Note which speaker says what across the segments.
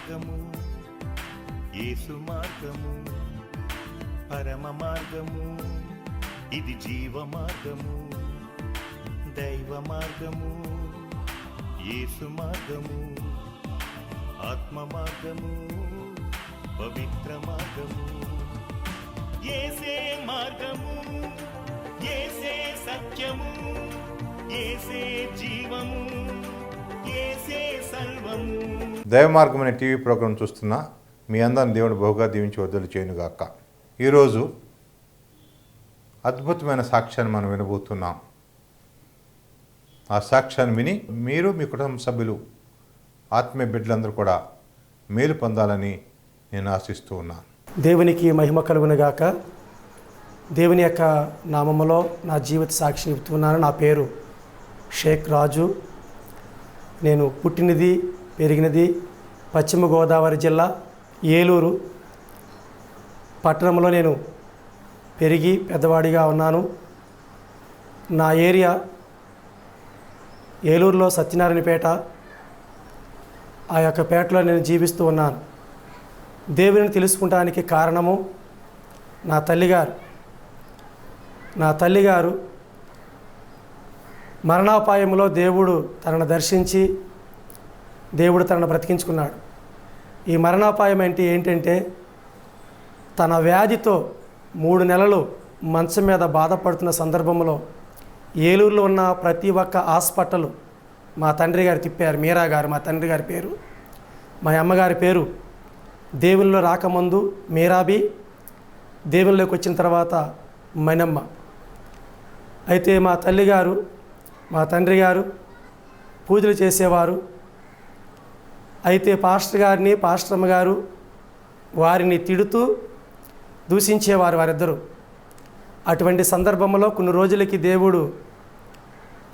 Speaker 1: మార్గము, యేసు మార్గము, పరమ మార్గము, ఇది జీవ మార్గము, దైవ మార్గము, యేసు మార్గము, ఆత్మ మార్గము, పవిత్ర మార్గము, యేసే మార్గము, యేసే సత్యము, యేసే జీవము, యేసే సర్వము.
Speaker 2: దైవ మార్గం అనే టీవీ ప్రోగ్రాం చూస్తున్న మీ అందరిని దేవుడు బహుగా దీవించి వద్దలు చేయనుగాక. ఈరోజు అద్భుతమైన సాక్ష్యాన్ని మనం వినబోతున్నాం. ఆ సాక్ష్యాన్ని విని మీరు మీ కుటుంబ సభ్యులు ఆత్మీయ బిడ్డలందరూ కూడా మేలు పొందాలని నేను ఆశిస్తూ ఉన్నాను.
Speaker 3: దేవునికి మహిమ కలుగునుగాక. దేవుని యొక్క నామములో నా జీవిత సాక్షి చెబుతున్నాను. నా పేరు షేక్ రాజు. నేను పుట్టినది పెరిగినది పశ్చిమ గోదావరి జిల్లా ఏలూరు పట్టణంలో నేను పెరిగి పెద్దవాడిగా ఉన్నాను. నా ఏరియా ఏలూరులో సత్యనారాయణపేట. ఆ యొక్క పేటలో నేను జీవిస్తూ ఉన్నాను. దేవుని తెలుసుకుంటానికి కారణము నా తల్లిగారు మరణాపాయంలో దేవుడు తనను దర్శించి దేవుడు తనను బ్రతికించుకున్నాడు. ఈ మరణాపాయం అంటే ఏంటంటే తన వ్యాధితో 3 నెలలు మంచం మీద బాధపడుతున్న సందర్భంలో ఏలూరులో ఉన్న ప్రతి ఒక్క హాస్పిటల్ మా తండ్రి గారు తిప్పారు. మీరా గారు మా తండ్రి గారి పేరు. మా అమ్మగారి పేరు దేవునిలో రాకముందు మీరాబి, దేవునిలోకి వచ్చిన తర్వాత మనమ్మ. అయితే మా తల్లిగారు మా తండ్రి గారు పూజలు చేసేవారు. అయితే పాస్టర్ గారిని పాస్టరమ్మ గారు వారిని తిడుతూ దూషించేవారు వారిద్దరూ. అటువంటి సందర్భంలో కొన్ని రోజులకి దేవుడు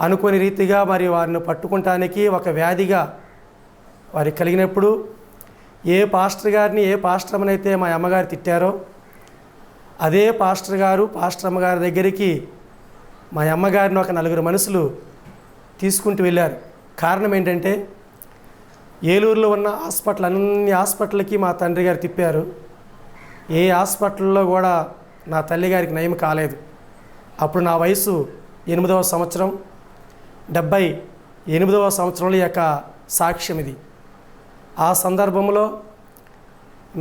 Speaker 3: అనుకోని రీతిగా మరి వారిని పట్టుకుంటానికి ఒక వ్యాధిగా వారికి కలిగినప్పుడు ఏ పాస్టర్ గారిని ఏ పాస్టరమ్మనైతే మా అమ్మగారు తిట్టారో అదే పాస్టర్ గారు పాస్టరమ్మ గారి దగ్గరికి మా అమ్మగారిని ఒక 4 మనుషులు తీసుకుంటూ వెళ్ళారు. కారణం ఏంటంటే ఏలూరులో ఉన్న అన్ని హాస్పిటల్కి మా తండ్రి గారు తిప్పారు. ఏ హాస్పిటల్లో కూడా నా తల్లిగారికి నయం కాలేదు. అప్పుడు నా వయసు 8వ సంవత్సరం, 78వ సంవత్సరంలో యొక్క సాక్ష్యం ఇది. ఆ సందర్భంలో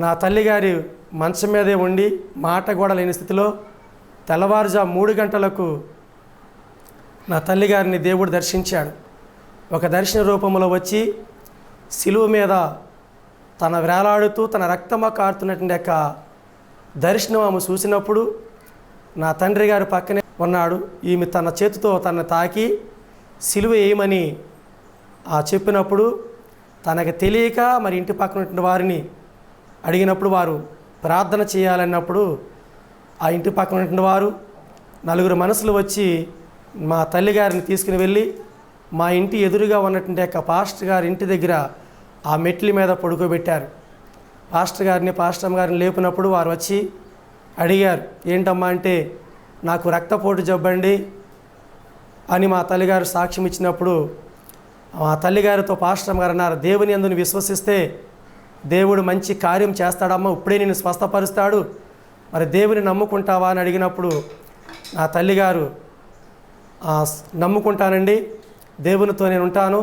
Speaker 3: నా తల్లిగారి మంచం మీదే ఉండి మాట కూడా లేని స్థితిలో తెల్లవారుజాము 3 గంటలకు నా తల్లిగారిని దేవుడు దర్శించాడు. ఒక దర్శన రూపంలో వచ్చి శిలువ మీద తన వేలాడుతూ తన రక్తమ కారుతున్నటువంటి యొక్క దర్శనం ఆమె చూసినప్పుడు నా తండ్రి గారు పక్కనే ఉన్నాడు. ఈమె తన చేతితో తనను తాకి శిలువ వేయమని చెప్పినప్పుడు తనకు తెలియక మరి ఇంటి పక్కన ఉన్న వారిని అడిగినప్పుడు వారు ప్రార్థన చేయాలన్నప్పుడు ఆ ఇంటి పక్కన ఉన్నటువంటి వారు 4 మనుషులు వచ్చి మా తల్లిగారిని తీసుకుని వెళ్ళి మా ఇంటి ఎదురుగా ఉన్నటువంటి యొక్క పాస్టర్ గారి ఇంటి దగ్గర ఆ మెట్ల మీద పడుకోబెట్టారు. పాస్టర్ గారిని పాస్టరమ్మ గారిని లేపినప్పుడు వారు వచ్చి అడిగారు, ఏంటమ్మా అంటే నాకు రక్తపోటు జబ్బండి అని మా తల్లిగారు సాక్ష్యం ఇచ్చినప్పుడు మా తల్లిగారితో పాస్టరమ్మ గారు అన్నారు, దేవుని యందు విశ్వసిస్తే దేవుడు మంచి కార్యం చేస్తాడమ్మా, ఇప్పుడే నేను స్వస్థపరుస్తాడు, మరి దేవుని నమ్ముకుంటావా అని అడిగినప్పుడు నా తల్లిగారు నమ్ముకుంటానండి, దేవునితో నేను ఉంటాను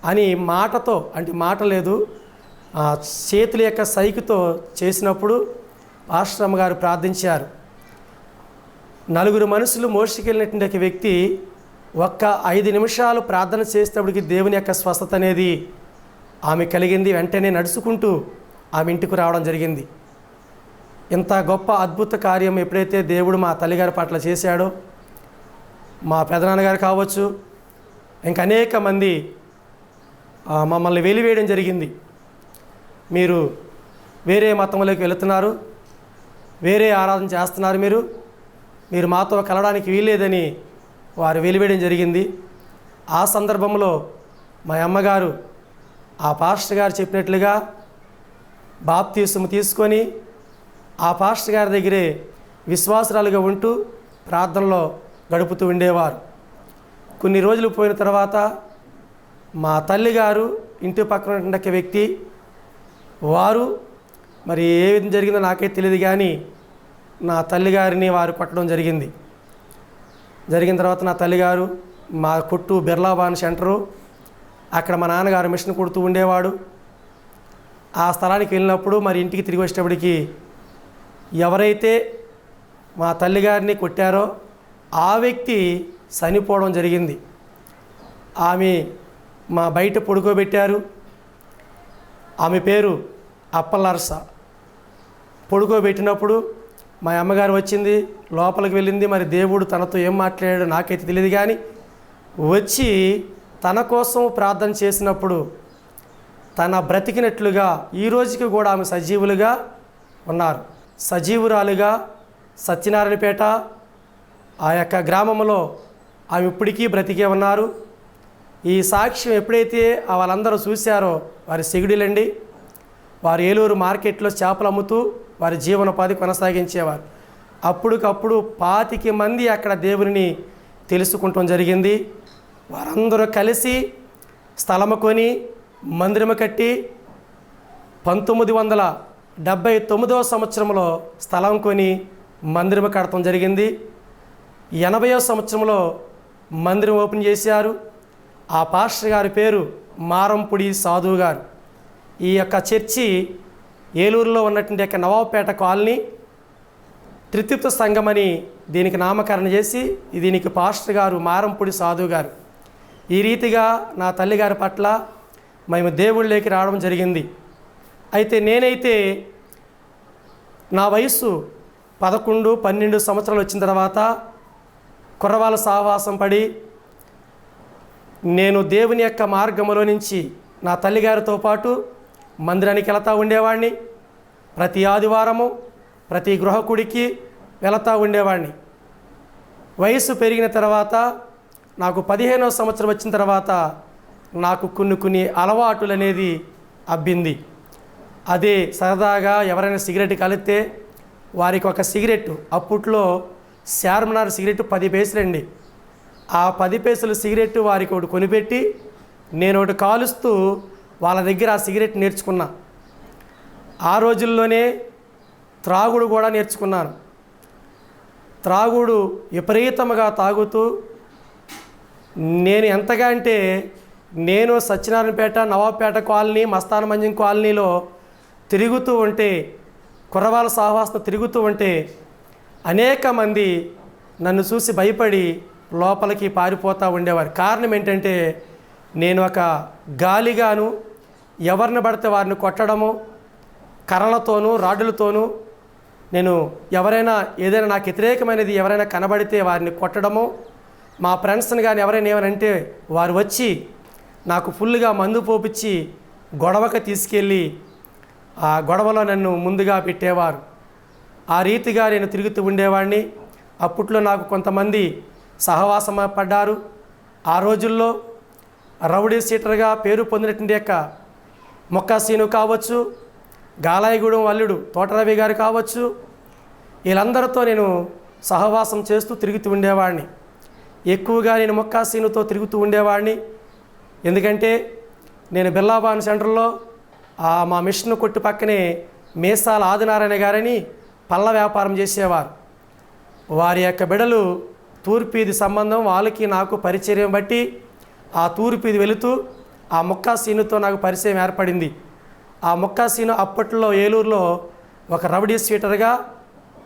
Speaker 3: అని మాటతో, అంటే మాట లేదు చేతుల యొక్క సైకితో చేసినప్పుడు పాస్టరమ్మ గారు ప్రార్థించారు. 4 మనుషులు మోసుకెళ్ళినటువంటి వ్యక్తి ఒక్క 5 నిమిషాలు ప్రార్థన చేసేటప్పటికి దేవుని యొక్క స్వస్థత అనేది ఆమె కలిగింది. వెంటనే నడుచుకుంటూ ఆమె ఇంటికి రావడం జరిగింది. ఇంత గొప్ప అద్భుత కార్యం ఎప్పుడైతే దేవుడు మా తల్లిగారి పట్ల చేశాడో, మా పెదనాన్నగారు కావచ్చు, ఇంకా అనేక మంది మమ్మల్ని వెలివేయడం జరిగింది. మీరు వేరే మతంలోకి వెళుతున్నారు, వేరే ఆరాధన చేస్తున్నారు, మీరు మాతో కలవడానికి వీల్లేదని వారు వెలివేయడం జరిగింది. ఆ సందర్భంలో మా అమ్మగారు ఆ పాస్టర్ గారు చెప్పినట్లుగా బాప్తీసం తీసుకొని ఆ పాస్టర్ గారి దగ్గరే విశ్వాసురాలుగా ఉంటూ ప్రార్థనలో గడుపుతూ ఉండేవారు. కొన్ని రోజులు పోయిన తర్వాత మా తల్లిగారు ఇంటి పక్కన ఉన్న వ్యక్తి వారు మరి ఏ విధంగా జరిగిందో నాకైతే తెలియదు, కానీ నా తల్లిగారిని వారు కొట్టడం జరిగింది. జరిగిన తర్వాత నా తల్లిగారు మా కొట్టు బిర్లాబాన్ సెంటరు, అక్కడ మా నాన్నగారు మిషన్ కుడుతూ ఉండేవాడు. ఆ స్థలానికి వెళ్ళినప్పుడు మరి ఇంటికి తిరిగి వచ్చేటప్పటికి ఎవరైతే మా తల్లిగారిని కొట్టారో ఆ వ్యక్తి చనిపోవడం జరిగింది. ఆమె మా బయట పడుకోబెట్టారు. ఆమె పేరు అప్పలరస. పడుకోబెట్టినప్పుడు మా అమ్మగారు వచ్చింది, లోపలికి వెళ్ళింది. మరి దేవుడు తనతో ఏం మాట్లాడాడో నాకైతే తెలియదు, కానీ వచ్చి తన కోసం ప్రార్థన చేసినప్పుడు తన బ్రతికినట్లుగా ఈ రోజుకి కూడా ఆమె సజీవులుగా ఉన్నారు. సజీవురాలుగా సత్యనారాయణపేట ఆ యొక్క గ్రామంలో ఆమె ఇప్పటికీ బ్రతికే ఉన్నారు. ఈ సాక్ష్యం ఎప్పుడైతే వాళ్ళందరూ చూశారో వారి సిగుడిలండి. వారు ఏలూరు మార్కెట్లో చేపలు అమ్ముతూ వారి జీవనోపాధి కొనసాగించేవారు. అప్పటికప్పుడు 25 మంది అక్కడ దేవుని తెలుసుకుంటాం జరిగింది. వారందరూ కలిసి స్థలము కొని మందిరము కట్టి 1979వ సంవత్సరంలో స్థలం కొని మందిరము కడటం జరిగింది. 80వ సంవత్సరంలో మందిరం ఓపెన్ చేశారు. ఆ పాస్టర్ గారి పేరు మారంపుడి సాధువు గారు. ఈ యొక్క చర్చి ఏలూరులో ఉన్నటువంటి యొక్క నవాబుపేట కాలనీ త్రిత్విత్వ సంఘం అని దీనికి నామకరణ చేసి దీనికి పాస్టర్ గారు మారంపుడి సాధువు గారు. ఈ రీతిగా నా తల్లిగారి పట్ల మేము దేవుళ్ళకి రావడం జరిగింది. అయితే నేనైతే నా వయస్సు 11, 12 సంవత్సరాలు వచ్చిన తర్వాత కుర్రవాళ్ళ సహవాసం పడి నేను దేవుని యొక్క మార్గంలో నుంచి నా తల్లిగారితో పాటు మందిరానికి వెళతా ఉండేవాడిని. ప్రతి ఆదివారము ప్రతి గృహకుడికి వెళతా ఉండేవాడిని. వయసు పెరిగిన తర్వాత నాకు 15వ సంవత్సరం వచ్చిన తర్వాత నాకు కొన్ని అలవాటులు అనేది అబ్బింది. అదే సరదాగా ఎవరైనా సిగరెట్ కలిస్తే వారికి ఒక సిగరెట్, అప్పట్లో శార్మనార్ సిగరెట్ 10 పైసలండి. ఆ 10 పైసలు సిగరెట్ వారికి ఒకటి కొనిపెట్టి నేను ఒకటి కాలుస్తూ వాళ్ళ దగ్గర ఆ సిగరెట్ నేర్చుకున్నా. ఆ రోజుల్లోనే త్రాగుడు కూడా నేర్చుకున్నాను. త్రాగుడు విపరీతంగా తాగుతూ నేను ఎంతగా అంటే నేను సత్యనారాయణపేట నవాబుపేట కాలనీ మస్తాన మంజం కాలనీలో తిరుగుతూ ఉంటే కుర్రవాళ్ళ సహవాసం తిరుగుతూ ఉంటే అనేక మంది నన్ను చూసి భయపడి లోపలికి పారిపోతూ ఉండేవారు. కారణం ఏంటంటే నేను ఒక గాలిగాను ఎవరిని పడితే వారిని కొట్టడము, కర్రలతోనూ రాడ్డులతోనూ నేను ఎవరైనా ఏదైనా నాకు వ్యతిరేకమైనది ఎవరైనా కనబడితే వారిని కొట్టడము, మా ఫ్రెండ్స్ని కానీ ఎవరైనా ఏమనంటే వారు వచ్చి నాకు ఫుల్గా మందు పోపిచ్చి గొడవకి తీసుకెళ్ళి ఆ గొడవలో నన్ను ముందుగా పెట్టేవారు. ఆ రీతిగా నేను తిరుగుతూ ఉండేవాడిని. అప్పట్లో నాకు కొంతమంది సహవాసం పడ్డారు. ఆ రోజుల్లో రౌడీ సీటర్గా పేరు పొందినటువంటి యొక్క మొక్కాసీను కావచ్చు, గాలాయగూడెం అల్లుడు తోటరవి గారు కావచ్చు, వీళ్ళందరితో నేను సహవాసం చేస్తూ తిరుగుతూ ఉండేవాడిని. ఎక్కువగా నేను మొక్కాసీనుతో తిరుగుతూ ఉండేవాడిని. ఎందుకంటే నేను బిర్లాబాన్ సెంటర్లో మా మిషన్ కొట్టు పక్కనే మేసాల ఆదినారాయణ గారని పళ్ళ వ్యాపారం చేసేవారు. వారి యొక్క బిడలు తూర్పీది సంబంధం, వాళ్ళకి నాకు పరిచయం బట్టి ఆ తూర్పీది వెళుతూ ఆ మొక్కాసీనుతో నాకు పరిచయం ఏర్పడింది. ఆ మొక్కాసీను అప్పట్లో ఏలూరులో ఒక రౌడీ స్వీటర్గా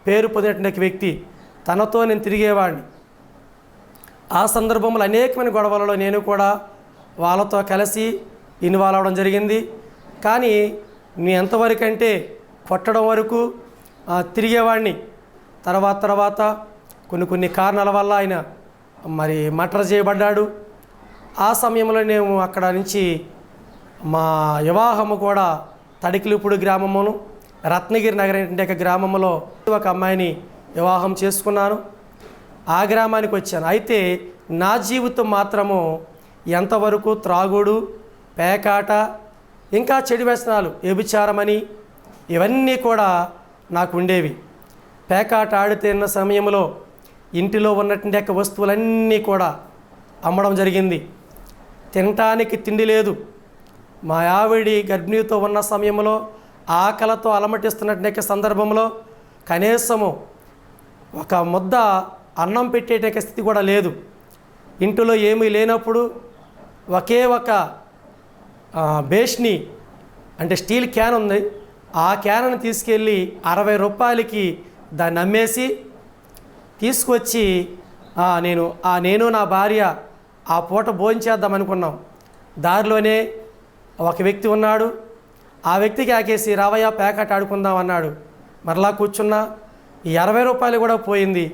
Speaker 3: పేరు పొందినటువంటి వ్యక్తి. తనతో నేను తిరిగేవాడిని. ఆ సందర్భంలో అనేకమైన గొడవలలో నేను కూడా వాళ్ళతో కలిసి ఇన్వాల్వ్ అవ్వడం జరిగింది. కానీ నేను ఎంతవరకు అంటే కొట్టడం వరకు తిరిగేవాడిని. తర్వాత కొన్ని కారణాల వల్ల ఆయన మరి మర్డర్ చేయబడ్డాడు. ఆ సమయంలో నేను అక్కడ నుంచి మా వివాహము కూడా తడికిలిపూడి గ్రామమును రత్నగిరి నగరం యొక్క గ్రామంలో ఒక అమ్మాయిని వివాహం చేసుకున్నాను. ఆ గ్రామానికి వచ్చాను. అయితే నా జీవితం మాత్రము ఎంతవరకు త్రాగుడు, పేకాట, ఇంకా చెడు వ్యసనాలు, వ్యభిచారమని ఇవన్నీ కూడా నాకు ఉండేవి. పేకాట ఆడుతున్న సమయంలో ఇంటిలో ఉన్నటువంటి యొక్క వస్తువులన్నీ కూడా అమ్మడం జరిగింది. తినటానికి తిండి లేదు. మా ఆవిడి గర్భిణీతో ఉన్న సమయంలో ఆకలితో అలమటిస్తున్నట్టు సందర్భంలో కనీసము ఒక ముద్ద అన్నం పెట్టేట స్థితి కూడా లేదు. ఇంటిలో ఏమీ లేనప్పుడు ఒకే ఒక బేష్ని అంటే స్టీల్ క్యాన్ ఉంది. ఆ క్యాన్ను తీసుకెళ్ళి 60 రూపాయలకి దాన్ని అమ్మేసి తీసుకొచ్చి నేను నా భార్య ఆ పూట భోంచేద్దాం అనుకున్నాం. దారిలోనే ఒక వ్యక్తి ఉన్నాడు. ఆ వ్యక్తికి ఆకేసి రావయ్య ప్యాకెట్ ఆడుకుందాం అన్నాడు. మరలా కూర్చున్నా. ఈ 60 రూపాయలు కూడా పోయింది.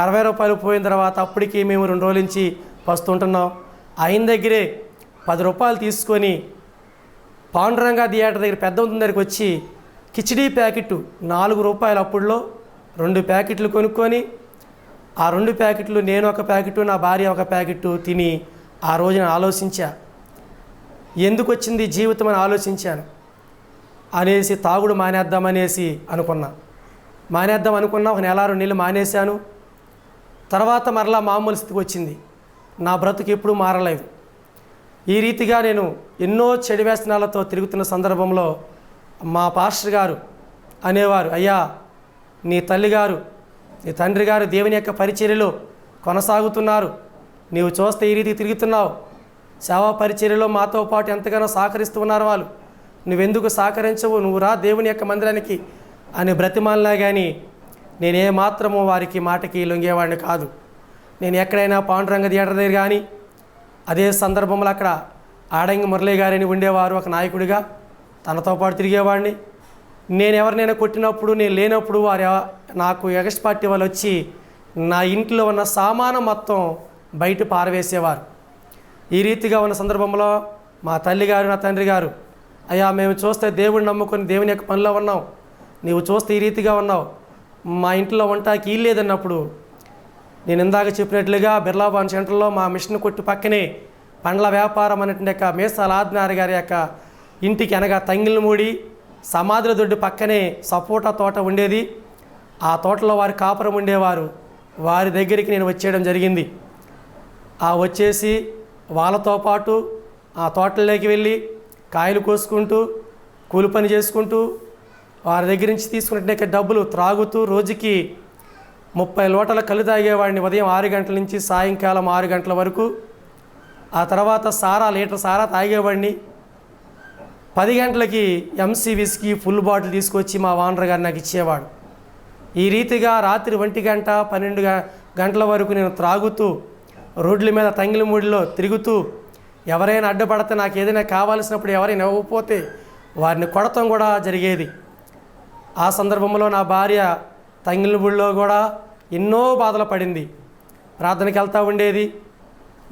Speaker 3: 60 రూపాయలు పోయిన తర్వాత అప్పటికి మేము 2 రోజుల నుంచి పస్తుంటున్నాం. ఆయన దగ్గరే 10 రూపాయలు తీసుకొని పాండురంగ థియేటర్ దగ్గర పెద్ద దగ్గరికి వచ్చి కిచిడీ ప్యాకెట్ 4 రూపాయలు అప్పుడులో 2 ప్యాకెట్లు కొనుక్కొని ఆ 2 ప్యాకెట్లు నేను ఒక ప్యాకెట్ నా భార్య ఒక ప్యాకెట్ తిని ఆ రోజున ఆలోచించా, ఎందుకు వచ్చింది జీవితం అని ఆలోచించాను. అనేసి తాగుడు మానేద్దాం అనుకున్నా. ఒక నెల 2 నెలలు మానేశాను. తర్వాత మరలా మామూలు స్థితికి వచ్చింది. నా బ్రతుకు ఎప్పుడూ మారలేదు. ఈ రీతిగా నేను ఎన్నో చెడు వ్యసనాలతో తిరుగుతున్న సందర్భంలో మా పాస్టర్ గారు అనేవారు, అయ్యా నీ తల్లిగారు నీ తండ్రి గారు దేవుని యొక్క పరిచర్యలో కొనసాగుతున్నారు, నీవు చూస్తే ఈ రీతికి తిరుగుతున్నావు, సేవా పరిచర్యలో మాతో పాటు ఎంతగానో సహకరిస్తూ ఉన్నారు వాళ్ళు, నువ్వెందుకు సహకరించవు, నువ్వు రా దేవుని యొక్క మందిరానికి అని బ్రతిమాలినా కానీ నేనే మాత్రము వారికి మాటకి లొంగేవాడిని కాదు. నేను ఎక్కడైనా పాండురంగ థియేటర్ దగ్గర కానీ అదే సందర్భంలో అక్కడ ఆడంగి మురళీ గారని ఉండేవారు ఒక నాయకుడిగా, తనతో పాటు తిరిగేవాడిని. నేను ఎవరినైనా కొట్టినప్పుడు నేను లేనప్పుడు వారు నాకు ఎగస్ట్ పార్టీ వాళ్ళు వచ్చి నా ఇంట్లో ఉన్న సామాను మొత్తం బయట పారవేసేవారు. ఈ రీతిగా ఉన్న సందర్భంలో మా తల్లిగారు నా తండ్రి గారు, అయ్యా మేము చూస్తే దేవుడిని నమ్ముకొని దేవుని యొక్క పనిలో ఉన్నాం, నీవు చూస్తే ఈ రీతిగా ఉన్నావు, మా ఇంట్లో వంటకి ఇల్లు లేదన్నప్పుడు నేను ఇందాక చెప్పినట్లుగా బిర్లాబాన్ సెంటర్లో మా మిషన్ కొట్టు పక్కనే పండ్ల వ్యాపారం అనేటువంటి యొక్క మేసాల ఆదినారి గారి యొక్క ఇంటికి అనగా తంగిళ్ళమూడి సమాధుల దొడ్డు పక్కనే సపోటా తోట ఉండేది. ఆ తోటలో వారి కాపురం ఉండేవారు. వారి దగ్గరికి నేను వచ్చేయడం జరిగింది. వచ్చేసి వాళ్ళతో పాటు ఆ తోటల్లోకి వెళ్ళి కాయలు కోసుకుంటూ కూలి పని చేసుకుంటూ వారి దగ్గర నుంచి తీసుకున్నట్టు డబ్బులు త్రాగుతూ రోజుకి 30 లోటల కళ్ళు తాగేవాడిని. ఉదయం 6 గంటల నుంచి సాయంకాలం 6 గంటల వరకు. ఆ తర్వాత లీటర్ సారా తాగేవాడిని. 10 గంటలకి ఎంసీ విస్కీ ఫుల్ బాటిల్ తీసుకొచ్చి మా ఓనర్ గారు నాకు ఇచ్చేవాడు. ఈ రీతిగా రాత్రి 1 గంట 12 గంటల వరకు నేను త్రాగుతూ రోడ్ల మీద తంగిలమూడిలో తిరుగుతూ ఎవరైనా అడ్డుపడితే నాకు ఏదైనా కావాల్సినప్పుడు ఎవరైనా ఇవ్వకపోతే వారిని కొడతాం కూడా జరిగేది. ఆ సందర్భంలో నా భార్య తంగిలమూడిలో కూడా ఎన్నో బాధలు పడింది. ప్రార్థనకి వెళ్తూ ఉండేది.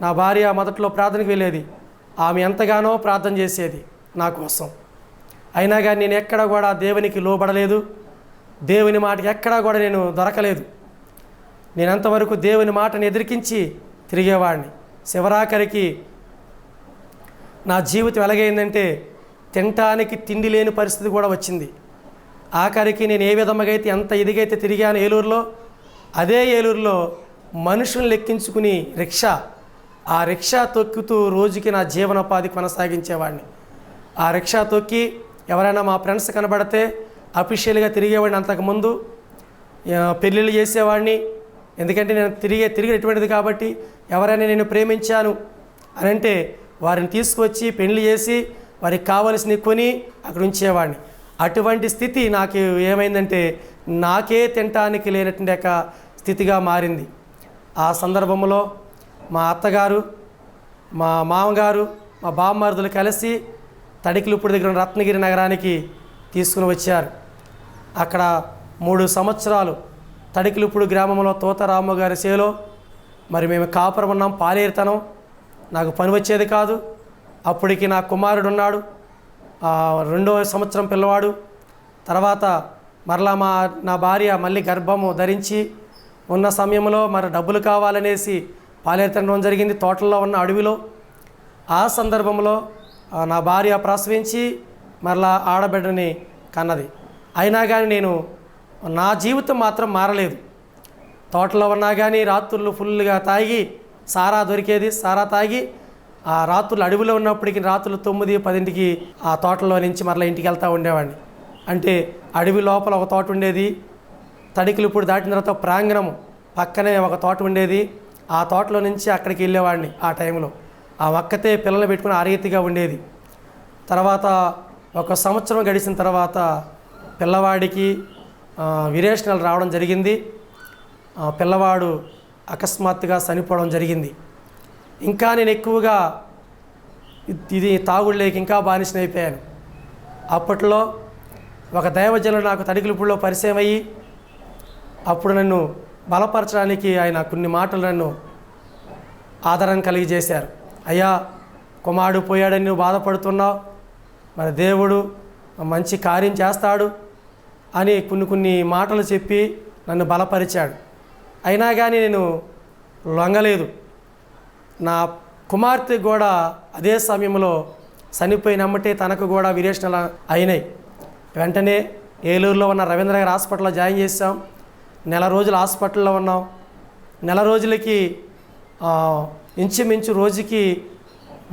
Speaker 3: నా భార్య మొదట్లో ప్రార్థనకి వెళ్ళేది. ఆమె ఎంతగానో ప్రార్థన చేసేది నా కోసం. అయినా కానీ నేను ఎక్కడ కూడా దేవునికి లోబడలేదు. దేవుని మాటకి ఎక్కడా కూడా నేను దొరకలేదు. నేను అంతవరకు దేవుని మాటను ఎదిరికించి తిరిగేవాడిని. శివరాఖరికి నా జీవితం ఎలాగైందంటే తినటానికి తిండి లేని పరిస్థితి కూడా వచ్చింది. ఆఖరికి నేను ఏ విధంగా అయితే ఎంత ఎదిగైతే తిరిగాను ఏలూరులో, అదే ఏలూరులో మనుషులను లెక్కించుకుని ఆ రిక్షా తొక్కుతూ రోజుకి నా జీవనోపాధి కొనసాగించేవాడిని. ఆ రిక్షా తొక్కి ఎవరైనా మా ఫ్రెండ్స్ కనబడితే అఫీషియల్గా తిరిగేవాడిని. అంతకుముందు పెళ్ళిళ్ళు చేసేవాడిని. ఎందుకంటే నేను తిరిగి ఎటువంటిది కాబట్టి ఎవరైనా నేను ప్రేమించాను అని అంటే వారిని తీసుకొచ్చి పెళ్లి చేసి వారికి కావలసినవి కొని అక్కడ ఉంచేవాడిని. అటువంటి స్థితి నాకు ఏమైందంటే నాకే తినటానికి లేనటువంటి యొక్క స్థితిగా మారింది. ఆ సందర్భంలో మా అత్తగారు, మా మామగారు, మా బామ్మర్దులు కలిసి తడికిలుప్పుడు దగ్గర ఉన్న రత్నగిరి నగరానికి తీసుకుని వచ్చారు. అక్కడ 3 సంవత్సరాలు తడికిలుప్పుడు గ్రామంలో తోతరామ గారి సేలో మరి మేము కాపురం ఉన్నాం. పాలేరుతనం, నాకు పని వచ్చేది కాదు. అప్పటికి నా కుమారుడు ఉన్నాడు, 2వ సంవత్సరం పిల్లవాడు. తర్వాత మరలా నా భార్య మళ్ళీ గర్భము ధరించి ఉన్న సమయంలో మరి డబ్బులు కావాలనేసి పాలేరుతనం జరిగింది తోటల్లో ఉన్న అడవిలో. ఆ సందర్భంలో నా భార్య ప్రసవించి మరలా ఆడబిడ్డని కన్నది. అయినా కానీ నా జీవితం మాత్రం మారలేదు. తోటలో ఉన్నా కానీ రాత్రులు ఫుల్గా తాగి సారా దొరికేది, సారా తాగి ఆ రాత్రులు అడవిలో ఉన్నప్పటికీ రాత్రులు 9, 10కి ఆ తోటలో నుంచి మరలా ఇంటికి వెళ్తూ ఉండేవాడిని. అంటే అడవి లోపల ఒక తోట ఉండేది, తడికిలు ఇప్పుడు దాటిన తర్వాత ప్రాంగణం పక్కనే ఒక తోట ఉండేది. ఆ తోటలో నుంచి అక్కడికి వెళ్ళేవాడిని. ఆ టైంలో ఆ ఒక్కతే పిల్లలు పెట్టుకుని ఆ రీతిగా ఉండేది. తర్వాత ఒక సంవత్సరం గడిచిన తర్వాత పిల్లవాడికి విరేచనాలు రావడం జరిగింది. పిల్లవాడు అకస్మాత్తుగా చనిపోవడం జరిగింది. ఇంకా నేను ఎక్కువగా ఇది తాగుళ్ళేకి ఇంకా బానిసనైపోయాను. అప్పట్లో ఒక దైవజనుడు నాకు తడికిలుపుల్లో పరిచయం అయ్యి అప్పుడు నన్ను బలపరచడానికి ఆయన కొన్ని మాటలు నన్ను ఆదరణ కలిగజేశారు. అయ్యా, కుమారుడు పోయాడని నువ్వు బాధపడుతున్నావు, మరి దేవుడు మంచి కార్యం చేస్తాడు అని కొన్ని మాటలు చెప్పి నన్ను బలపరిచాడు. అయినా కానీ నేను లొంగలేదు. నా కుమార్తె కూడా అదే సమయంలో చనిపోయినమ్మటే తనకు కూడా విరేచనాలు అయినాయి. వెంటనే ఏలూరులో ఉన్న రవీంద్ర గారి హాస్పిటల్లో జాయిన్ చేసాం. నెల రోజులు హాస్పిటల్లో ఉన్నాం. నెల రోజులకి ఇంచుమించు రోజుకి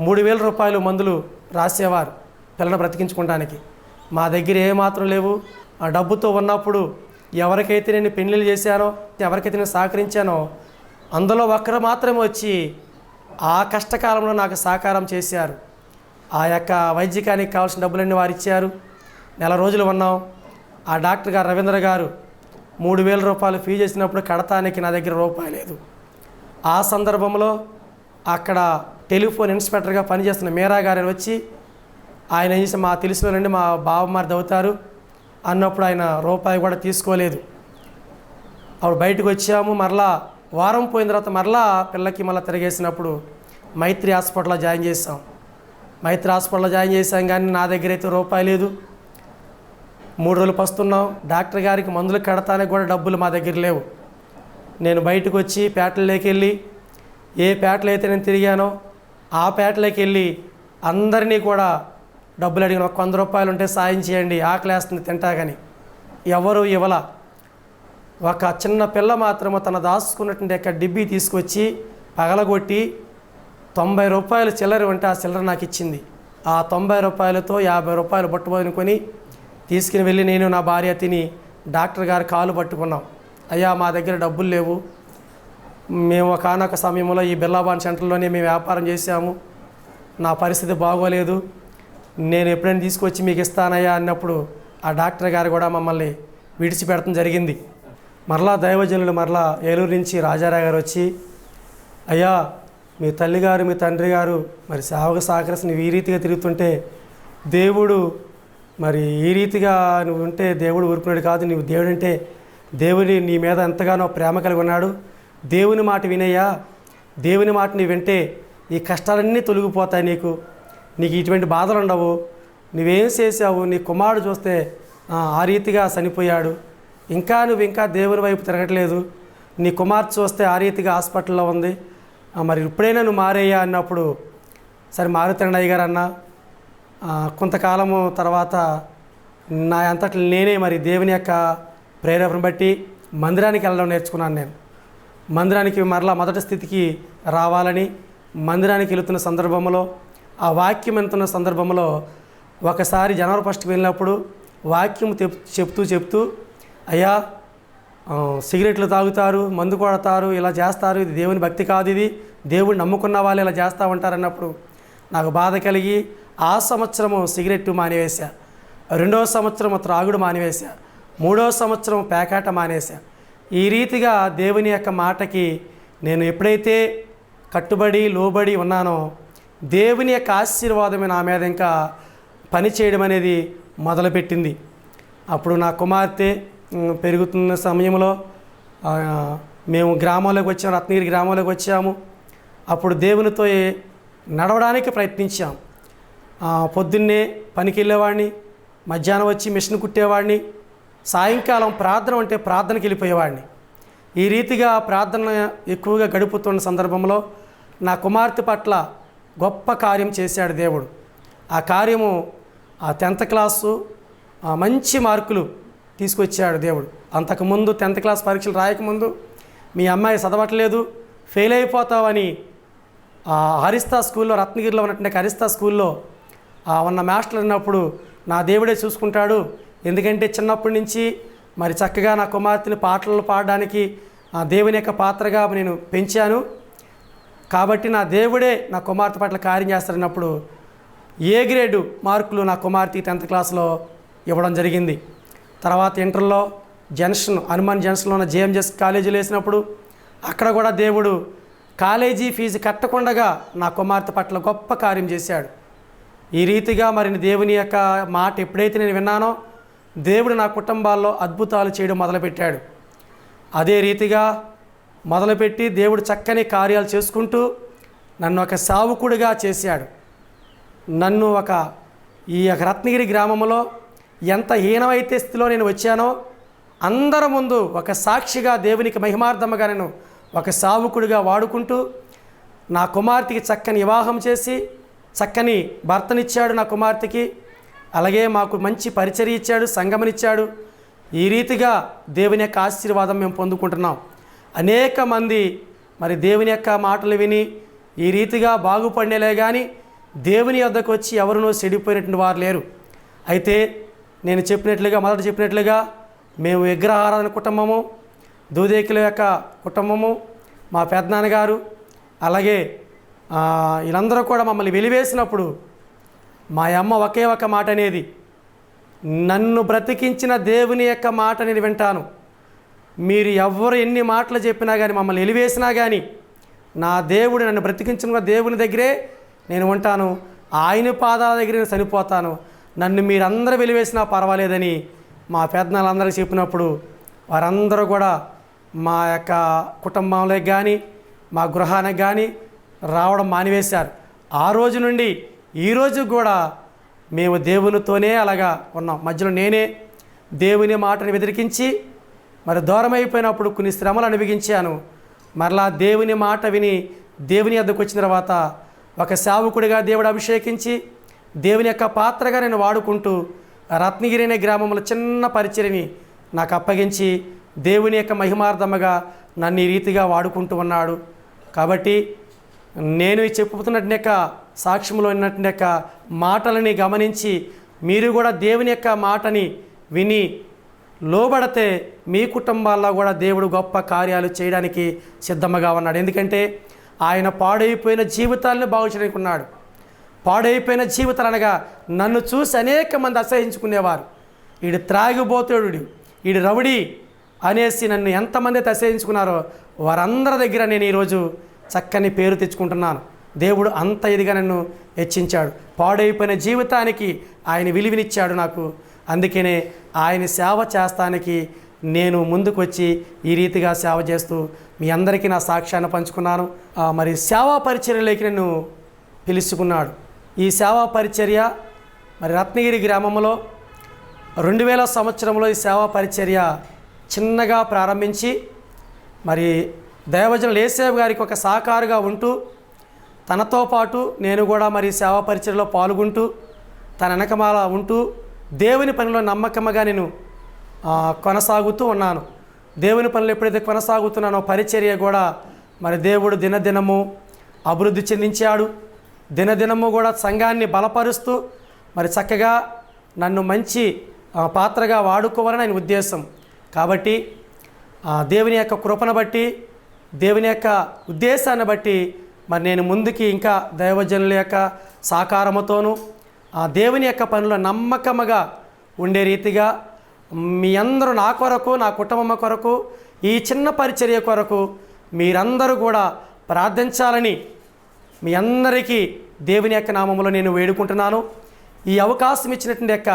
Speaker 3: 3,000 రూపాయలు మందులు రాసేవారు పిల్లలను బ్రతికించుకోవడానికి. మా దగ్గర ఏమాత్రం లేవు. ఆ డబ్బుతో ఉన్నప్పుడు ఎవరికైతే నేను పెళ్ళిళ్ళు చేశానో, ఎవరికైతే నేను సహకరించానో అందులో ఒక్కరు మాత్రమే వచ్చి ఆ కష్టకాలంలో నాకు సహకారం చేశారు. ఆ యొక్క వైద్యకానికి కావాల్సిన డబ్బులన్నీ వారు ఇచ్చారు. నెల రోజులు ఉన్నాం. ఆ డాక్టర్ గారు రవీంద్ర గారు 3,000 రూపాయలు ఫీజు చేసినప్పుడు కడతానికి నా దగ్గర రూపాయి లేదు. ఆ సందర్భంలో అక్కడ టెలిఫోన్ ఇన్స్పెక్టర్గా పనిచేస్తున్న మీరా గారు వచ్చి ఆయన ఏం చేసి మా తెలిసినండి మా బావమారి అవుతారు అన్నప్పుడు ఆయన రూపాయి కూడా తీసుకోలేదు. అప్పుడు బయటకు వచ్చాము. మరలా వారం పోయిన తర్వాత మరలా పిల్లకి మళ్ళీ తిరిగేసినప్పుడు మైత్రి హాస్పిటల్లో జాయిన్ చేసాం. మైత్రి హాస్పిటల్లో జాయిన్ చేసాం కానీ నా దగ్గర అయితే రూపాయి లేదు. 3 రోజులు పస్తున్నాం. డాక్టర్ గారికి మందులు కడతానికి కూడా డబ్బులు మా దగ్గర లేవు. నేను బయటకు వచ్చి పేటల్లోకి వెళ్ళి ఏ పేటలో అయితే నేను తిరిగానో ఆ పేటలోకి వెళ్ళి అందరినీ కూడా డబ్బులు అడిగిన. ఒక 100 రూపాయలు ఉంటే సాయం చేయండి, ఆకలేస్తుంది తింటాగని. ఎవరు ఇవ్వాల. ఒక చిన్న పిల్ల మాత్రము తన దాచుకున్నటువంటి యొక్క డిబ్బీ తీసుకొచ్చి పగలగొట్టి 90 రూపాయలు చిల్లర ఉంటే ఆ చిల్లర నాకు ఇచ్చింది. ఆ 90 రూపాయలతో 50 రూపాయలు పట్టుబోనుకొని తీసుకుని వెళ్ళి నేను నా భార్య తిని డాక్టర్ గారు కాలు పట్టుకున్నాం. అయ్యా, మా దగ్గర డబ్బులు లేవు, మేము ఒకనొక సమయంలో ఈ బిర్లాబాన్ సెంటర్లోనే మేము వ్యాపారం చేశాము, నా పరిస్థితి బాగోలేదు, నేను ఎప్పుడైనా తీసుకొచ్చి మీకు ఇస్తానయ్యా అన్నప్పుడు ఆ డాక్టర్ గారు కూడా మమ్మల్ని విడిచిపెడతం జరిగింది. మరలా దైవజనులు మరలా ఏలూరు నుంచి రాజారావు గారు వచ్చి, అయ్యా, మీ తల్లిగారు మీ తండ్రి గారు మరి సేవకు సహకరిసి నువ్వు ఈ రీతిగా తిరుగుతుంటే దేవుడు మరి ఈ రీతిగా నువ్వు ఉంటే దేవుడు ఊరుకున్నాడు కాదు, నువ్వు దేవుడు అంటే దేవుని నీ మీద ఎంతగానో ప్రేమ కలిగి ఉన్నాడు, దేవుని మాట వినయ్యా, దేవుని మాట నీ వింటే ఈ కష్టాలన్నీ తొలగిపోతాయి, నీకు ఇటువంటి బాధలు ఉండవు, నువ్వేం చేసావు, నీ కుమారుడు చూస్తే ఆ రీతిగా చనిపోయాడు, నువ్వు ఇంకా దేవుని వైపు తిరగట్లేదు, నీ కుమార్తె చూస్తే ఆ రీతిగా హాస్పిటల్లో ఉంది, మరి ఇప్పుడైనా నువ్వు మారేయ్యా అన్నప్పుడు సరే మారుతాను అయ్య గారు అన్న. కొంతకాలము తర్వాత నా అంతట్లో నేనే మరి దేవుని యొక్క ప్రేరేపణ బట్టి మందిరానికి వెళ్ళడం నేర్చుకున్నాను. నేను మందిరానికి మరలా మొదటి స్థితికి రావాలని మందిరానికి వెళుతున్న సందర్భంలో ఆ వాక్యం వెళ్తున్న సందర్భంలో ఒకసారి జనవరి 1కి వెళ్ళినప్పుడు వాక్యం చెప్తూ అయ్యా, సిగరెట్లు తాగుతారు, మందు కొడతారు, ఇలా చేస్తారు, ఇది దేవుని భక్తి కాదు, ఇది దేవుడు నమ్ముకున్న వాళ్ళు ఇలా చేస్తూ ఉంటారన్నప్పుడు నాకు బాధ కలిగి ఆ సంవత్సరము సిగరెట్టు మానివేశా, 2వ సంవత్సరం త్రాగుడు మానివేశా, 3వ సంవత్సరం పేకాట మానేశా. ఈ రీతిగా దేవుని యొక్క మాటకి నేను ఎప్పుడైతే కట్టుబడి లోబడి ఉన్నానో దేవుని యొక్క ఆశీర్వాదమే నా మీద ఇంకా పని చేయడం అనేది మొదలుపెట్టింది. అప్పుడు నా కుమార్తె పెరుగుతున్న సమయంలో మేము గ్రామంలోకి వచ్చాము, రత్నగిరి గ్రామంలోకి వచ్చాము. అప్పుడు దేవునితో నడవడానికి ప్రయత్నించాం. పొద్దున్నే పనికి వెళ్ళేవాడిని, మధ్యాహ్నం వచ్చి మిషన్ కుట్టేవాడిని, సాయంకాలం ప్రార్థన అంటే ప్రార్థనకి వెళ్ళిపోయేవాడిని. ఈ రీతిగా ప్రార్థన ఎక్కువగా గడుపుతున్న సందర్భంలో నా కుమార్తె పట్ల గొప్ప కార్యం చేశాడు దేవుడు. ఆ కార్యము 10th క్లాసు మంచి మార్కులు తీసుకొచ్చాడు దేవుడు. అంతకుముందు 10th క్లాస్ పరీక్షలు రాయకముందు మీ అమ్మాయి చదవట్లేదు, ఫెయిల్ అయిపోతావని హరిస్తా స్కూల్లో, రత్నగిరిలో ఉన్నటువంటి హరిస్తా స్కూల్లో ఉన్న మాస్టర్ అన్నప్పుడు నా దేవుడే చూసుకుంటాడు, ఎందుకంటే చిన్నప్పటి నుంచి మరి చక్కగా నా కుమార్తెని పాటలు పాడడానికి దేవుని యొక్క పాత్రగా నేను పెంచాను. కాబట్టి నా దేవుడే నా కుమార్తె పట్ల కార్యం చేస్తారన్నప్పుడు ఏ గ్రేడు మార్కులు నా కుమార్తె 10th క్లాస్లో ఇవ్వడం జరిగింది. తర్వాత ఇంటర్లో హనుమాన్ జంక్షన్లో ఉన్న జేఎంజెస్ కాలేజీలో వేసినప్పుడు అక్కడ కూడా దేవుడు కాలేజీ ఫీజు కట్టకుండా నా కుమార్తె పట్ల గొప్ప కార్యం చేశాడు. ఈ రీతిగా మరి దేవుని యొక్క మాట ఎప్పుడైతే నేను విన్నానో దేవుడు నా కుటుంబాల్లో అద్భుతాలు చేయడం మొదలుపెట్టాడు. అదే రీతిగా మొదలుపెట్టి దేవుడు చక్కని కార్యాలు చేసుకుంటూ నన్ను ఒక సావుకుడిగా చేశాడు. నన్ను ఈ యొక్క రత్నగిరి గ్రామంలో ఎంత హీనమైతే స్థితిలో నేను వచ్చానో అందరి ముందు ఒక సాక్షిగా దేవునికి మహిమార్థముగా నేను ఒక సావుకుడిగా వాడుకుంటూ నా కుమార్తెకి చక్కని వివాహం చేసి చక్కని భర్తనిచ్చాడు నా కుమార్తెకి. అలాగే మాకు మంచి పరిచర్య ఇచ్చాడు, సంఘమనిచ్చాడు. ఈ రీతిగా దేవుని యొక్క ఆశీర్వాదం మేము పొందుకుంటున్నాం. అనేక మంది మరి దేవుని యొక్క మాటలు విని ఈ రీతిగా బాగుపడినలే కానీ దేవుని వద్దకు వచ్చి ఎవరినో చెడిపోయినటువంటి వారు లేరు. అయితే నేను మొదట చెప్పినట్లుగా మేము విగ్రహారాధన కుటుంబము, దూదేకుల యొక్క కుటుంబము, మా పెద్దనాన్నగారు అలాగే వీళ్ళందరూ కూడా మమ్మల్ని వెలివేసినప్పుడు మా అమ్మ ఒకే ఒక మాట అనేది, నన్ను బ్రతికించిన దేవుని యొక్క మాట నేను వింటాను. మీరు ఎవరు ఎన్ని మాటలు చెప్పినా కానీ మమ్మల్ని వెలివేసినా కానీ నా దేవుడు నన్ను బ్రతికించిన దేవుని దగ్గరే నేను ఉంటాను, ఆయన పాదాల దగ్గర నేను చనిపోతాను, నన్ను మీరందరూ వెలివేసినా పర్వాలేదని మా పెద్దనాళ్ళందరికీ చెప్పినప్పుడు వారందరూ కూడా మా యొక్క కుటుంబంలోకి కానీ మా గృహానికి కానీ రావడం మానివేశారు. ఆ రోజు నుండి ఈ రోజు కూడా మేము దేవునితోనే అలాగా ఉన్నాం. మధ్యలో నేనే దేవుని మాటను వ్యతిరేకించి మరి దూరం అయిపోయినప్పుడు కొన్ని శ్రమలు అనుభవించాను. మరలా దేవుని మాట విని దేవుని వద్దకు వచ్చిన తర్వాత ఒక సేవకుడిగా దేవుడు అభిషేకించి దేవుని యొక్క పాత్రగా నేను వాడుకుంటూ రత్నగిరి అనే గ్రామంలో చిన్న పరిచర్యని నాకు అప్పగించి దేవుని యొక్క మహిమార్థముగా నన్ను ఈ రీతిగా వాడుకుంటూ ఉన్నాడు. కాబట్టి నేను చెప్పుతున్నట్టు యొక్క సాక్ష్యంలో ఉన్నటువంటి యొక్క మాటలని గమనించి మీరు కూడా దేవుని యొక్క మాటని విని లోబడితే మీ కుటుంబాల్లో కూడా దేవుడు గొప్ప కార్యాలు చేయడానికి సిద్ధంగా ఉన్నాడు. ఎందుకంటే ఆయన పాడైపోయిన జీవితాలను బాగు చేయడానికి ఉన్నాడు. పాడైపోయిన జీవితాలు అనగా నన్ను చూసి అనేక మంది అసహించుకునేవారు. వీడు త్రాగిపోతాడు, వీడు రౌడీ అనేసి నన్ను ఎంతమంది అయితే అసహించుకున్నారో వారందరి దగ్గర నేను ఈరోజు చక్కని పేరు తెచ్చుకుంటున్నాను. దేవుడు అంత ఇదిగా నన్ను హెచ్చించాడు. పాడైపోయిన జీవితానికి ఆయన విలువనిచ్చాడు నాకు. అందుకనే ఆయన సేవ చేస్తానికి నేను ముందుకు వచ్చి ఈ రీతిగా సేవ చేస్తూ మీ అందరికీ నా సాక్ష్యాన్ని పంచుకున్నాను. మరి సేవా పరిచర్యలోకి నన్ను పిలుచుకున్నాడు. ఈ సేవా పరిచర్య మరి రత్నగిరి గ్రామంలో 2000 సంవత్సరంలో ఈ సేవా పరిచర్య చిన్నగా ప్రారంభించి మరి దైవజనులు యేసేపు గారికి ఒక సహకారుగా ఉంటూ తనతో పాటు నేను కూడా మరి సేవా పరిచర్యలో పాల్గొంటూ తన వెనకమాల ఉంటూ దేవుని పనిలో నమ్మకంగా నేను కొనసాగుతూ ఉన్నాను. దేవుని పనులు ఎప్పుడైతే కొనసాగుతున్నానో పరిచర్య కూడా మరి దేవుడు దినదినము అభివృద్ధి చెందించాడు. దినదినము కూడా సంఘాన్ని బలపరుస్తూ మరి చక్కగా నన్ను మంచి పాత్రగా వాడుకోవాలని ఆయన ఉద్దేశం. కాబట్టి దేవుని యొక్క కృపను బట్టి దేవుని యొక్క ఉద్దేశాన్ని బట్టి మరి నేను ముందుకి ఇంకా దైవజనుల యొక్క సహకారముతోనూ దేవుని యొక్క పనిలో నమ్మకముగా ఉండే రీతిగా మీ అందరూ నా కొరకు నా కుటుంబం కొరకు ఈ చిన్న పరిచర్య కొరకు మీరందరూ కూడా ప్రార్థించాలని మీ అందరికీ దేవుని యొక్క నామములో నేను వేడుకుంటున్నాను. ఈ అవకాశం ఇచ్చినటువంటి యొక్క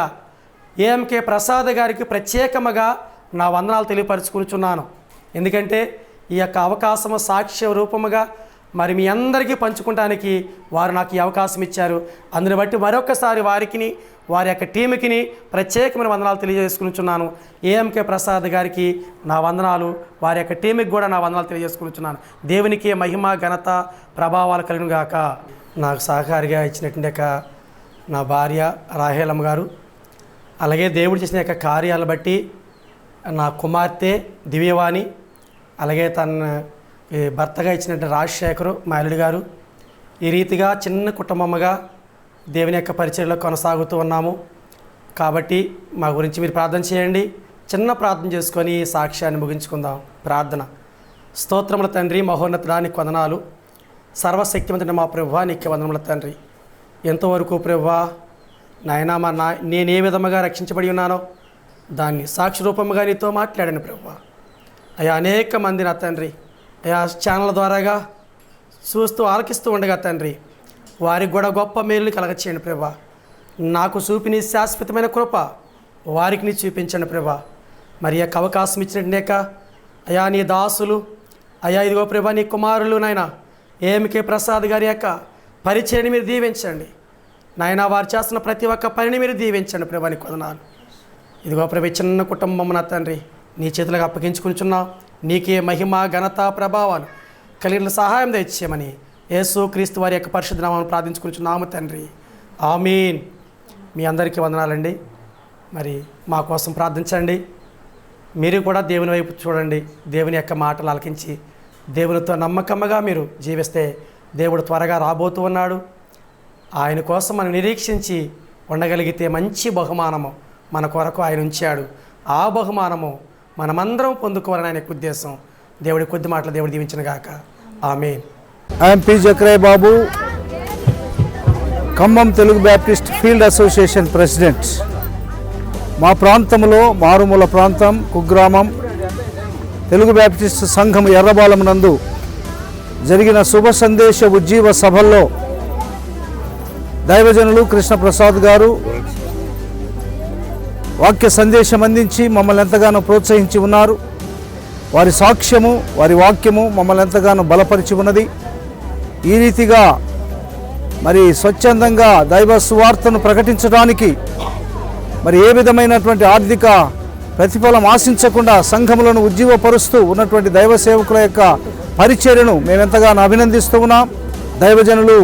Speaker 3: ఏఎంకే ప్రసాద్ గారికి ప్రత్యేకముగా నా వందనాలు తెలియపరుచుకుంటున్నాను. ఎందుకంటే ఈ యొక్క అవకాశము సాక్ష్య రూపముగా మరి మీ అందరికీ పంచుకోవడానికి వారు నాకు ఈ అవకాశం ఇచ్చారు. అందుని బట్టి మరొకసారి వారికి వారి యొక్క టీంకి ప్రత్యేకమైన వందనాలు తెలియజేసుకుంటున్నాను. ఏఎంకే ప్రసాద్ గారికి నా వందనాలు, వారి యొక్క టీంకి కూడా నా వందనాలు తెలియజేసుకుంటున్నాను. దేవునికి మహిమ ఘనత ప్రభావాలు కలిగిన గాక. నాకు సహకారిగా ఇచ్చినటువంటి యొక్క నా భార్య రాహేలమ్మ గారు, అలాగే దేవుడు చేసిన యొక్క కార్యాలను బట్టి నా కుమార్తె దివ్యవాణి, అలాగే తన భర్తగా ఇచ్చినటువంటి రాజశేఖరు మా అల్లుడు గారు, ఈ రీతిగా చిన్న కుటుంబముగా దేవుని యొక్క పరిచర్యలో కొనసాగుతూ ఉన్నాము. కాబట్టి మా గురించి మీరు ప్రార్థన చేయండి. చిన్న ప్రార్థన చేసుకొని ఈ సాక్ష్యాన్ని ముగించుకుందాం. ప్రార్థన. స్తోత్రముల తండ్రి, మహోన్నతుడా నీకు వందనాలు. సర్వశక్తిమంతుడైన మా ప్రభువా నీకే వందనముల తండ్రి. ఎంతవరకు ప్రభువా నాయనా నేను ఏ విధముగా రక్షించబడి ఉన్నానో దాన్ని సాక్షి రూపముగా నీతో మాట్లాడాను ప్రభువా. అయా అనేక మంది నా తండ్రి అయా ఛానల్ ద్వారాగా చూస్తూ ఆలకిస్తూ ఉండగా తండ్రి వారికి కూడా గొప్ప మేలుని కలగచేయండి ప్రభువా. నాకు చూపిన శాశ్వతమైన కృప వారికి నీ చూపించండి ప్రభువా. మరి యొక్క అవకాశం ఇచ్చినట్టునేక అయా నీ దాసులు అయా ఇదిగో ప్రభువా నీ కుమారులు నాయన ఏఎంకే ప్రసాద్ గారి యొక్క పరిచయాన్ని మీరు దీవించండి నాయన. వారు చేస్తున్న ప్రతి ఒక్క పనిని మీరు దీవించండి ప్రభువా. నీకు వందనాలు. ఇదిగో ప్రభు చిన్న కుటుంబం నా తండ్రి నీ చేతులకు అప్పగించుకుంటున్నావు. నీకే మహిమ ఘనత ప్రభావాలు కలిగిన సహాయం దయచేయమని యేసు క్రీస్తు వారి యొక్క పరిశుద్ధ నామమును ప్రార్థించుకుంటున్నాము తండ్రి. ఆమీన్. మీ అందరికీ వందనాలండి. మరి మా కోసం ప్రార్థించండి. మీరు కూడా దేవుని వైపు చూడండి. దేవుని యొక్క మాటలు ఆలకించి దేవునితో నమ్మకమ్మగా మీరు జీవిస్తే దేవుడు త్వరగా రాబోతూ ఉన్నాడు. ఆయన కోసం మనం నిరీక్షించి ఉండగలిగితే మంచి బహుమానము మన కొరకు ఆయన ఉంచాడు. ఆ బహుమానము మనమందరం పొందుకోవాలని ఆయన ఉద్దేశం. దేవుడి కొద్ది మాటలు దేవుడు దీవించిన గాక. ఆమేన్.
Speaker 4: I M P Jakraiah Babu, Khammam Telugu Baptist field association president. మా ప్రాంతంలో మారుమూల ప్రాంతం కుగ్రామం తెలుగు బ్యాప్టిస్ట్ సంఘం ఎర్రబాలెం నందు జరిగిన శుభ సందేశ ఉజ్జీవ సభల్లో దైవజనులు కృష్ణప్రసాద్ గారు వాక్య సందేశం అందించి మమ్మల్ని ఎంతగానో ప్రోత్సహించి ఉన్నారు. వారి సాక్ష్యము వారి వాక్యము మమ్మల్ని ఎంతగానో బలపరిచి ఉన్నది. ఈ రీతిగా మరి స్వచ్ఛందంగా దైవ సువార్తను ప్రకటించడానికి మరి ఏ విధమైనటువంటి ఆర్థిక ప్రతిఫలం ఆశించకుండా సంఘములను ఉజ్జీవపరుస్తూ ఉన్నటువంటి దైవ సేవకుల యొక్క పరిచర్యను మేమెంతగానో అభినందిస్తూ ఉన్నాం. దైవజనులు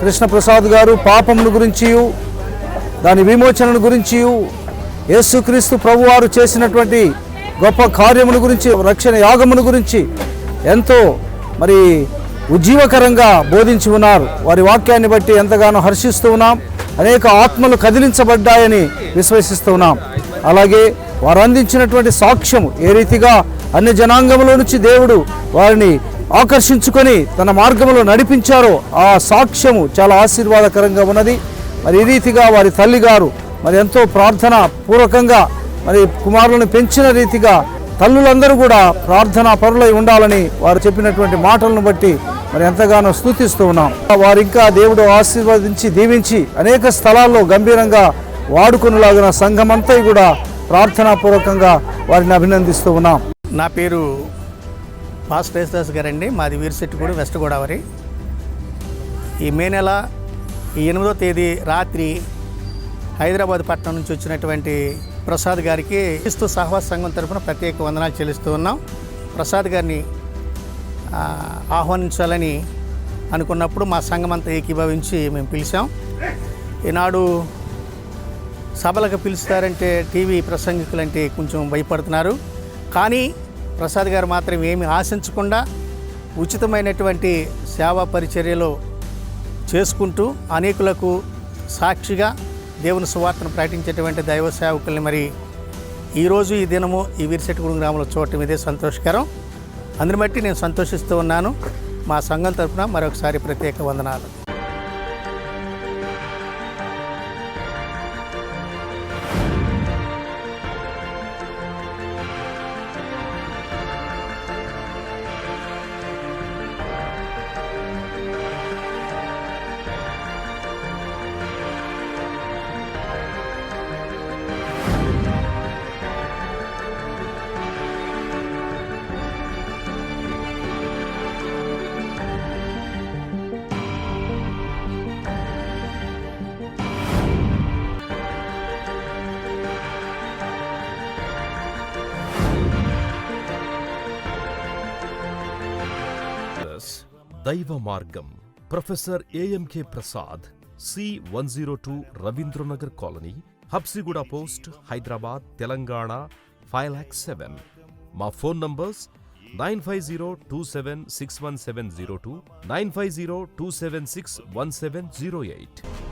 Speaker 4: కృష్ణప్రసాద్ గారు పాపమును గురించి దాని విమోచనను గురించి యేసుక్రీస్తు ప్రభువారు చేసినటువంటి గొప్ప కార్యమును గురించి రక్షణ యాగమును గురించి ఎంతో మరి ఉజ్జీవకరంగా బోధించి ఉన్నారు. వారి వాక్యాన్ని బట్టి ఎంతగానో హర్షిస్తూ ఉన్నాం. అనేక ఆత్మలు కదిలించబడ్డాయని విశ్వసిస్తూ ఉన్నాం. అలాగే వారు అందించినటువంటి సాక్ష్యము ఏ రీతిగా అన్ని జనాంగముల నుంచి దేవుడు వారిని ఆకర్షించుకొని తన మార్గంలో నడిపించారో ఆ సాక్ష్యము చాలా ఆశీర్వాదకరంగా ఉన్నది. మరి ఈ రీతిగా వారి తల్లిగారు మరి ఎంతో ప్రార్థన పూర్వకంగా మరి కుమారులను పెంచిన రీతిగా తల్లులందరూ కూడా ప్రార్థనా పరులై ఉండాలని వారు చెప్పినటువంటి మాటలను బట్టి మరి ఎంతగానో స్తుతిస్తూ ఉన్నాం. వారు ఇంకా దేవుడు ఆశీర్వదించి దీవించి అనేక స్థలాల్లో గంభీరంగా వాడుకునేలాగిన సంఘమంతా కూడా ప్రార్థనాపూర్వకంగా వారిని అభినందిస్తూ ఉన్నాం.
Speaker 5: నా పేరు పాస్టర్ యేసుదాస్ గారండి. మాది వీరశెట్టిగూడెం వెస్ట్ గోదావరి. ఈ మే నెల 8వ తేదీ రాత్రి హైదరాబాద్ పట్టణం నుంచి వచ్చినటువంటి ప్రసాద్ గారికి క్రీస్తు సహవాస సంఘం తరఫున ప్రత్యేక వందనాలు చెల్లిస్తూ ఉన్నాం. ప్రసాద్ గారిని ఆహ్వానించాలని అనుకున్నప్పుడు మా సంఘం అంతా ఏకీభవించి మేము పిలిచాం. ఈనాడు సభలకు పిలుస్తారంటే టీవీ ప్రసంగికులంటే కొంచెం భయపడుతున్నారు. కానీ ప్రసాద్ గారు మాత్రం ఏమి ఆశించకుండా ఉచితమైనటువంటి సేవా పరిచర్యలో చేసుకుంటూ అనేకులకు సాక్షిగా దేవుని సువార్తను ప్రకటించేటువంటి దైవ సేవకుల్ని మరి ఈరోజు ఈ దినము ఈ వీరశెట్టిగూడెం గ్రామంలో చూడటం ఇదే సంతోషకరం. అందుని బట్టి నేను సంతోషిస్తూ ఉన్నాను. మా సంఘం తరఫున మరొకసారి ప్రత్యేక వందనాలు.
Speaker 6: దైవ మార్గం professor A M K Prasad, C102 Ravindranagar colony, Habsiguda post, Hyderabad, Telangana 5,07,000. మా ఫోన్ నంబర్స్ 950276170 950276170.